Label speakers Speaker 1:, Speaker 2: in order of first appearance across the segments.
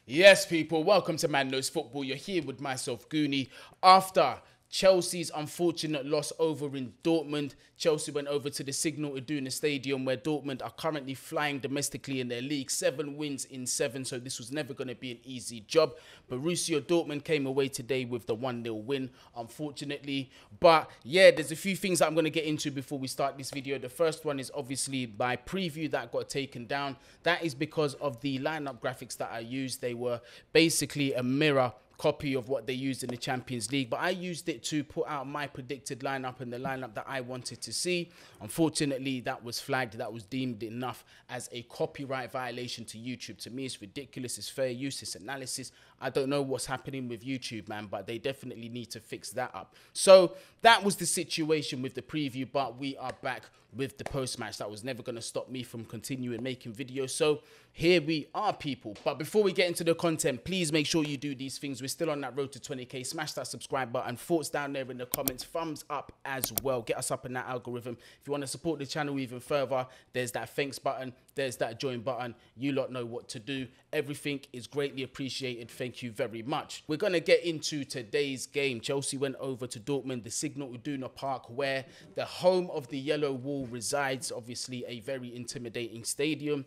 Speaker 1: Yes, people, welcome to Man Knows Football. You're here with myself, Guni. After Chelsea's unfortunate loss over in Dortmund, Chelsea went over to the Signal Iduna Stadium where Dortmund are currently flying domestically in their league. 7 wins in 7, so this was never going to be an easy job. Borussia Dortmund came away today with the 1-0 win, unfortunately. But yeah, there's a few things that I'm going to get into before we start this video. The first one is obviously my preview that got taken down. That is because of the lineup graphics that I used. They were basically a mirror copy of what they used in the Champions League, but I used it to put out my predicted lineup and the lineup that I wanted to see. Unfortunately, that was flagged. That was deemed enough as a copyright violation to YouTube. To me, it's ridiculous. It's fair use. It's analysis. I don't know what's happening with YouTube, man, but they definitely need to fix that up. So that was the situation with the preview, but we are back with the post-match. That was never going to stop me from continuing making videos. So here we are, people. But before we get into the content, please make sure you do these things. We're still on that road to 20k. Smash that subscribe button. Thoughts down there in the comments. Thumbs up as well. Get us up in that algorithm. If you want to support the channel even further, there's that thanks button. There's that join button. You lot know what to do. Everything is greatly appreciated. Thank you very much. We're going to get into today's game. Chelsea went over to Dortmund, the Signal Iduna Park, where the home of the Yellow Wall resides. Obviously, a very intimidating stadium.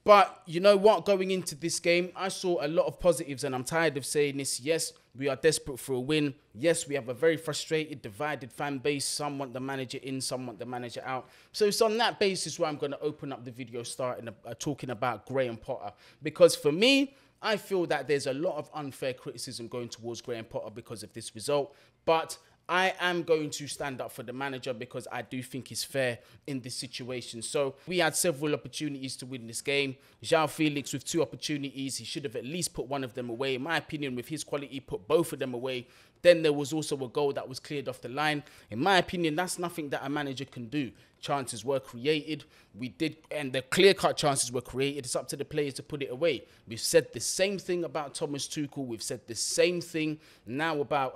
Speaker 1: But you know what? Going into this game, I saw a lot of positives, and I'm tired of saying this. Yes, we are desperate for a win. Yes, we have a very frustrated, divided fan base. Some want the manager in, some want the manager out. So it's on that basis where I'm going to open up the video starting talking about Graham Potter. Because for me, I feel that there's a lot of unfair criticism going towards Graham Potter because of this result. But I am going to stand up for the manager because I do think it's fair in this situation. So we had several opportunities to win this game. Joao Felix with 2 opportunities. He should have at least put one of them away. In my opinion, with his quality, put both of them away. Then there was also a goal that was cleared off the line. In my opinion, that's nothing that a manager can do. Chances were created. We did, and the clear-cut chances were created. It's up to the players to put it away. We've said the same thing about Thomas Tuchel. We've said the same thing now about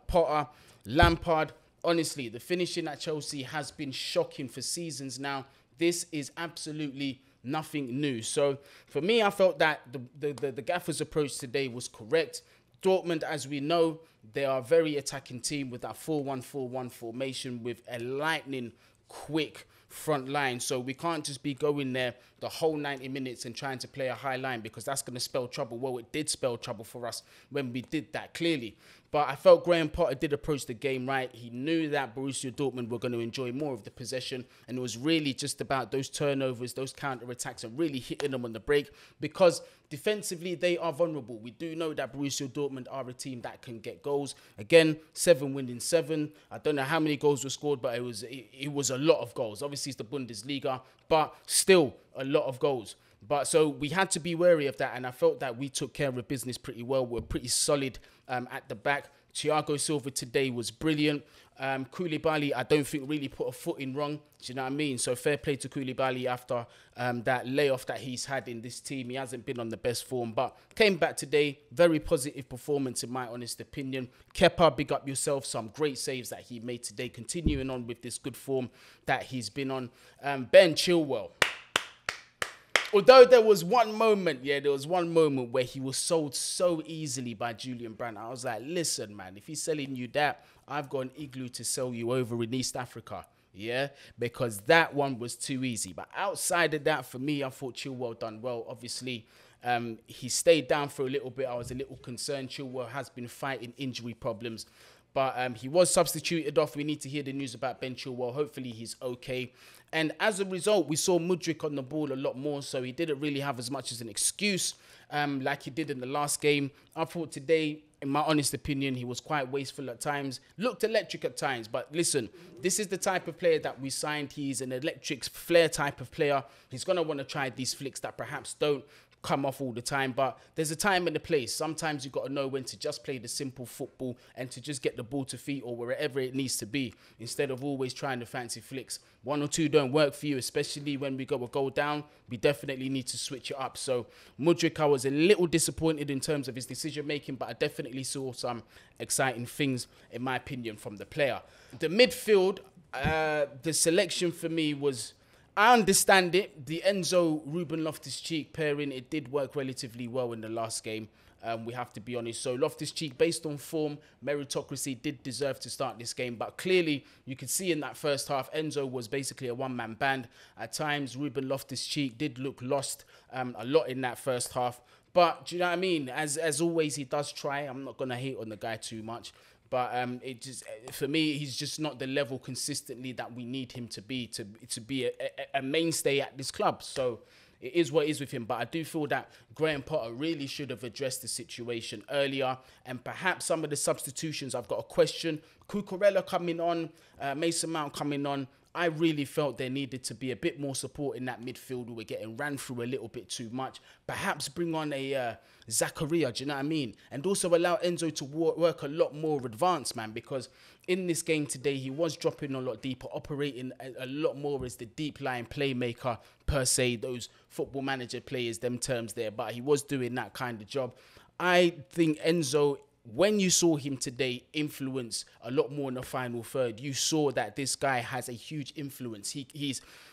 Speaker 1: Potter. Lampard, honestly, the finishing at Chelsea has been shocking for seasons now. This is absolutely nothing new. So for me, I felt that the Gaffer's approach today was correct. Dortmund, as we know, they are a very attacking team with that 4-1-4-1 formation with a lightning quick front line. So we can't just be going there the whole 90 minutes and trying to play a high line because that's going to spell trouble. Well, it did spell trouble for us when we did that, clearly. But I felt Graham Potter did approach the game right. He knew that Borussia Dortmund were going to enjoy more of the possession, and it was really just about those turnovers, those counter-attacks, and really hitting them on the break because defensively they are vulnerable. We do know that Borussia Dortmund are a team that can get goals. Again, 7 winning 7. I don't know how many goals were scored, but it was a lot of goals. Obviously, it's the Bundesliga, but still a lot of goals. But so we had to be wary of that, and I felt that we took care of business pretty well. We're pretty solid at the back. Thiago Silva today was brilliant. Koulibaly, I don't think really put a foot in wrong. Do you know what I mean? So fair play to Koulibaly after that layoff that he's had in this team. He hasn't been on the best form, but came back today. Very positive performance in my honest opinion. Kepa, big up yourself. Some great saves that he made today. Continuing on with this good form that he's been on. Ben Chilwell. Although there was one moment where he was sold so easily by Julian Brandt. I was like, listen, man, if he's selling you that, I've got an igloo to sell you over in East Africa. Yeah, because that one was too easy. But outside of that, for me, I thought Chilwell done well. Obviously, he stayed down for a little bit. I was a little concerned. Chilwell has been fighting injury problems. But he was substituted off. We need to hear the news about Ben Chilwell. Hopefully he's okay. And as a result, we saw Mudryk on the ball a lot more. So he didn't really have as much as an excuse like he did in the last game. I thought today, in my honest opinion, he was quite wasteful at times. Looked electric at times. But listen, this is the type of player that we signed. He's an electric flair type of player. He's going to want to try these flicks that perhaps don't come off all the time, but there's a time and a place. Sometimes you've got to know when to just play the simple football and to just get the ball to feet or wherever it needs to be instead of always trying the fancy flicks. 1 or 2 don't work for you, especially when we go a goal down. We definitely need to switch it up. So Mudryk, I was a little disappointed in terms of his decision making, but I definitely saw some exciting things, in my opinion, from the player. The midfield, the selection for me was, I understand it. The Enzo-Ruben Loftus-Cheek pairing, it did work relatively well in the last game. We have to be honest. So Loftus-Cheek, based on form, meritocracy, did deserve to start this game. But clearly, you could see in that first half, Enzo was basically a one-man band. At times, Ruben Loftus-Cheek did look lost a lot in that first half. But do you know what I mean? As always, he does try. I'm not going to hate on the guy too much. But it just, for me, he's just not the level consistently that we need him to be a mainstay at this club. So it is what it is with him. But I do feel that Graham Potter really should have addressed the situation earlier. And perhaps some of the substitutions I've got a question. Cucurella coming on, Mason Mount coming on. I really felt there needed to be a bit more support in that midfield. We were getting ran through a little bit too much. Perhaps bring on a Zakaria, do you know what I mean? And also allow Enzo to work a lot more advanced, man, because in this game today, he was dropping a lot deeper, operating a lot more as the deep line playmaker, per se, those football manager players, them terms there. But he was doing that kind of job. I think Enzo, when you saw him today influence a lot more in the final third, you saw that this guy has a huge influence.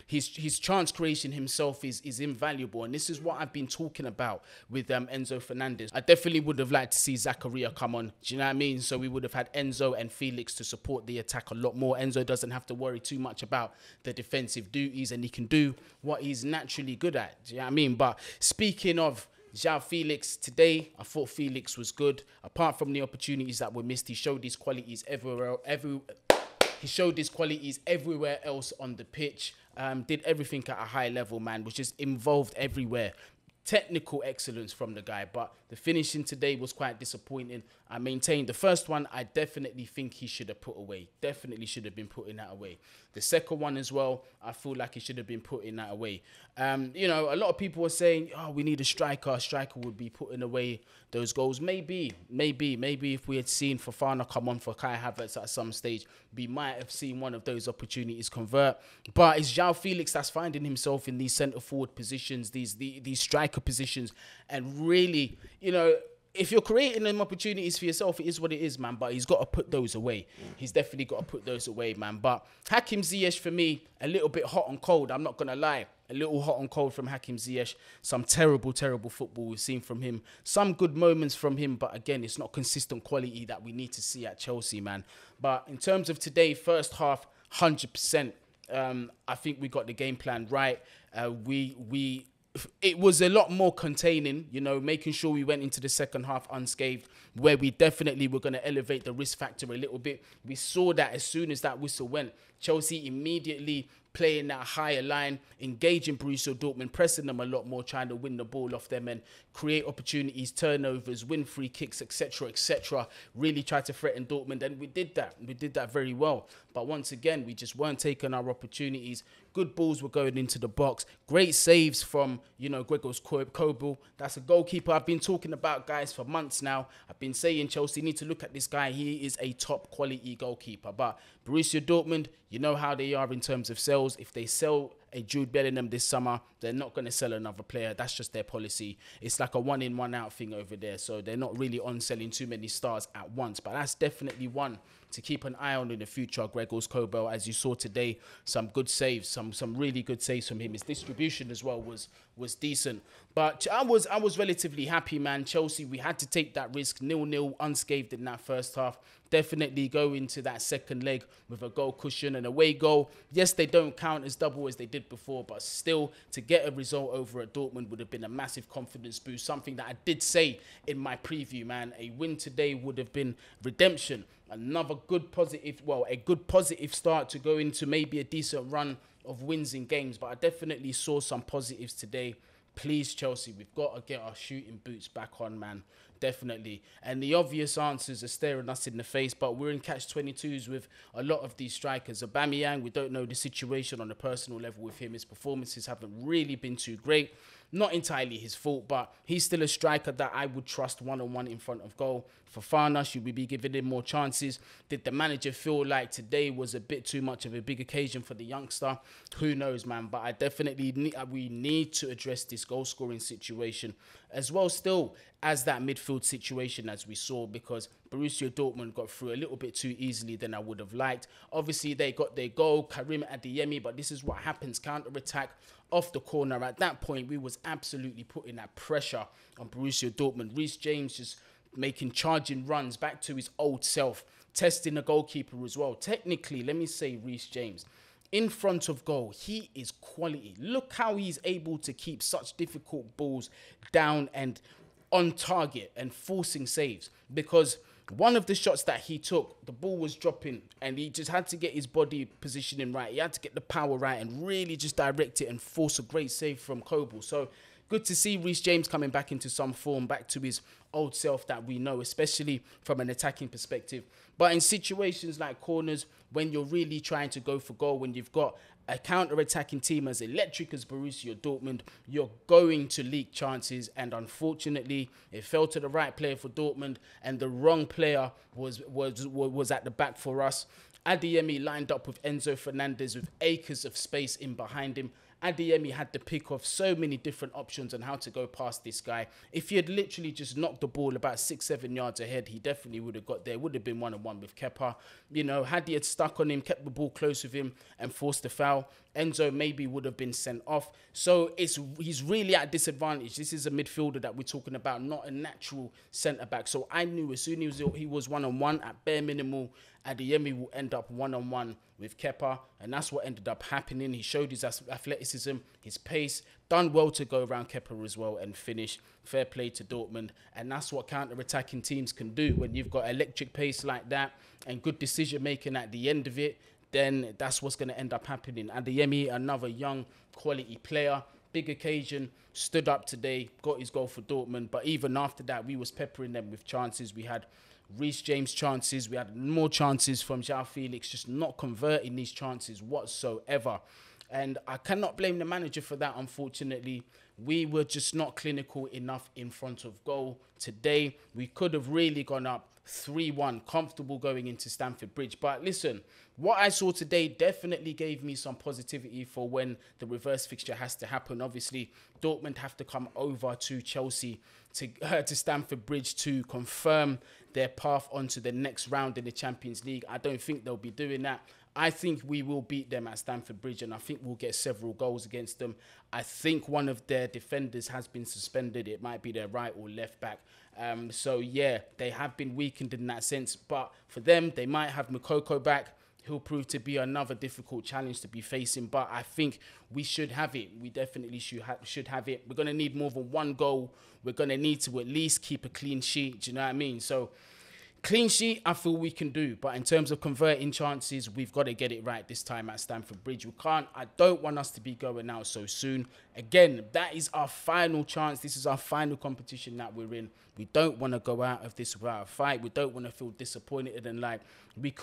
Speaker 1: His chance creation himself is invaluable. And this is what I've been talking about with Enzo Fernandez. I definitely would have liked to see Zakaria come on. Do you know what I mean? So we would have had Enzo and Felix to support the attack a lot more. Enzo doesn't have to worry too much about the defensive duties, and he can do what he's naturally good at. Do you know what I mean? But speaking of Joao Felix, today, I thought Felix was good. Apart from the opportunities that were missed, he showed his qualities he showed his qualities everywhere else on the pitch. Did everything at a high level, man. Was just involved everywhere. Technical excellence from the guy, but the finishing today was quite disappointing. I maintained the first one, I definitely think he should have put away. Definitely should have been putting that away. The second one as well, I feel like he should have been putting that away. You know, a lot of people were saying, oh, we need a striker. A striker would be putting away those goals. Maybe if we had seen Fofana come on for Kai Havertz at some stage, we might have seen one of those opportunities convert. But it's Joao Felix that's finding himself in these centre-forward positions, these striker positions, and really, you know, if you're creating them opportunities for yourself, it is what it is, man. But he's got to put those away. He's definitely got to put those away, man. But Hakim Ziyech, for me, a little bit hot and cold. I'm not going to lie. A little hot and cold from Hakim Ziyech. Some terrible, terrible football we've seen from him. Some good moments from him. But again, it's not consistent quality that we need to see at Chelsea, man. But in terms of today, first half, 100%. I think we got the game plan right. It was a lot more containing, you know, making sure we went into the second half unscathed, where we definitely were going to elevate the risk factor a little bit. We saw that as soon as that whistle went, Chelsea immediately playing that higher line, engaging Borussia Dortmund, pressing them a lot more, trying to win the ball off them and create opportunities, turnovers, win free kicks, etc., etc. Really tried to threaten Dortmund, and we did that. We did that very well. But once again, we just weren't taking our opportunities. Good balls were going into the box. Great saves from, you know, Gregos Kobel. That's a goalkeeper I've been talking about, guys, for months now. I've been saying Chelsea need to look at this guy. He is a top quality goalkeeper. But Borussia Dortmund, you know how they are in terms of sales. If they sell a Jude Bellingham this summer, they're not going to sell another player. That's just their policy. It's like a one-in, one-out thing over there. So they're not really on selling too many stars at once. But that's definitely one to keep an eye on in the future. Gregos Kobel, as you saw today, some good saves, some really good saves from him. His distribution as well was decent. But I was relatively happy, man. Chelsea, we had to take that risk. 0-0 unscathed in that first half. Definitely go into that second leg with a goal cushion and away goal. Yes, they don't count as double as they did before, but still, to get a result over at Dortmund would have been a massive confidence boost. Something that I did say in my preview, man. A win today would have been redemption. Another good positive, well, a good positive start to go into maybe a decent run of wins in games. But I definitely saw some positives today. Please, Chelsea, we've got to get our shooting boots back on, man. Definitely. And the obvious answers are staring us in the face, but we're in catch-22s with a lot of these strikers. Aubameyang, we don't know the situation on a personal level with him. His performances haven't really been too great. Not entirely his fault, but he's still a striker that I would trust one-on-one in front of goal. Fofana, should we be giving him more chances? Did the manager feel like today was a bit too much of a big occasion for the youngster? Who knows, man? But I definitely we need to address this goal-scoring situation as well still as that midfield midfield situation as we saw, because Borussia Dortmund got through a little bit too easily than I would have liked. Obviously, they got their goal, Karim Adeyemi, but this is what happens, counter-attack off the corner. At that point, we was absolutely putting that pressure on Borussia Dortmund. Reece James just making charging runs back to his old self, testing the goalkeeper as well. Technically, let me say Reece James, in front of goal, he is quality. Look how he's able to keep such difficult balls down and on target and forcing saves, because one of the shots that he took, the ball was dropping and he just had to get his body positioning right. He had to get the power right and really just direct it and force a great save from Kobel. So good to see Reece James coming back into some form, back to his old self that we know, especially from an attacking perspective. But in situations like corners, when you're really trying to go for goal, when you've got a counter-attacking team as electric as Borussia Dortmund, you're going to leak chances. And unfortunately, it fell to the right player for Dortmund, and the wrong player was at the back for us. Adeyemi lined up with Enzo Fernandez with acres of space in behind him. Adeyemi had to pick off so many different options on how to go past this guy. If he had literally just knocked the ball about 6-7 yards ahead, he definitely would have got there. Would have been 1-on-1 with Kepa. You know, had he had stuck on him, kept the ball close with him and forced the foul, Enzo maybe would have been sent off. So he's really at a disadvantage. This is a midfielder that we're talking about, not a natural centre-back. So I knew as soon as he was 1-on-1, at bare minimal, Adeyemi will end up 1-on-1 with Kepa, and that's what ended up happening. He showed his athleticism, his pace, done well to go around Kepa as well and finish. Fair play to Dortmund, and that's what counter-attacking teams can do. When you've got electric pace like that and good decision-making at the end of it, then that's what's going to end up happening. Adeyemi, another young quality player, big occasion, stood up today, got his goal for Dortmund, but even after that, we was peppering them with chances. We had Reece James chances, we had more chances from Joao Felix, just not converting these chances whatsoever. And I cannot blame the manager for that, unfortunately. We were just not clinical enough in front of goal today. We could have really gone up 3-1, comfortable going into Stamford Bridge. But listen, what I saw today definitely gave me some positivity for when the reverse fixture has to happen. Obviously, Dortmund have to come over to Chelsea, to Stamford Bridge, to confirm their path onto the next round in the Champions League. I don't think they'll be doing that. I think we will beat them at Stamford Bridge, and I think we'll get several goals against them. I think one of their defenders has been suspended. It might be their right or left back. So, yeah, they have been weakened in that sense. But for them, they might have Moukoko back. He'll prove to be another difficult challenge to be facing. But I think we should have it. We definitely should have it. We're going to need more than one goal. We're going to need to at least keep a clean sheet. Do you know what I mean? So, clean sheet, I feel we can do. But in terms of converting chances, we've got to get it right this time at Stamford Bridge. I don't want us to be going out so soon. Again, that is our final chance. This is our final competition that we're in. We don't want to go out of this without a fight. We don't want to feel disappointed and like we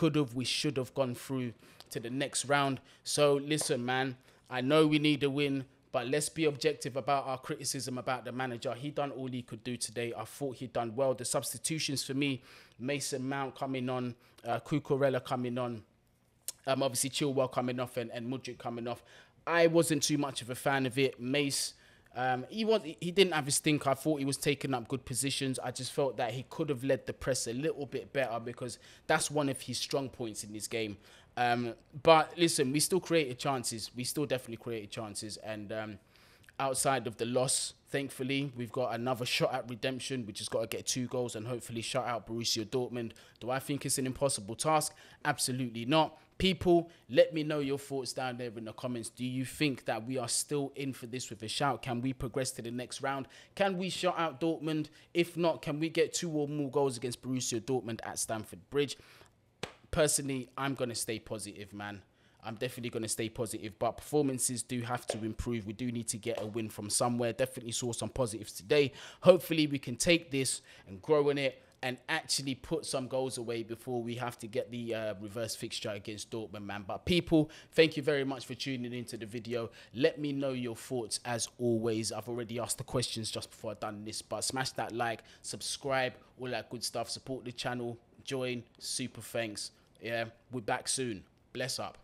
Speaker 1: should have gone through to the next round. So listen, man, I know we need a win, but let's be objective about our criticism about the manager. He done all he could do today. I thought he'd done well. The substitutions for me, Mason Mount coming on, Cucurella coming on, obviously Chilwell coming off and Mudryk coming off. I wasn't too much of a fan of it. Mace, he didn't have his stinker. I thought he was taking up good positions. I just felt that he could have led the press a little bit better, because that's one of his strong points in this game. But listen, we still created chances. We still definitely created chances. And outside of the loss, thankfully, we've got another shot at redemption. We just got to get 2 goals and hopefully shut out Borussia Dortmund. Do I think it's an impossible task? Absolutely not. People, let me know your thoughts down there in the comments. Do you think that we are still in for this with a shout? Can we progress to the next round? Can we shut out Dortmund? If not, can we get 2 or more goals against Borussia Dortmund at Stamford Bridge? Personally, I'm going to stay positive, man. I'm definitely going to stay positive, but performances do have to improve. We do need to get a win from somewhere. Definitely saw some positives today. Hopefully, we can take this and grow in it and actually put some goals away before we have to get the reverse fixture against Dortmund, man. But people, thank you very much for tuning into the video. Let me know your thoughts as always. I've already asked the questions just before I've done this, but smash that like, subscribe, all that good stuff. Support the channel, join, super thanks. Yeah, we're back soon. Bless up.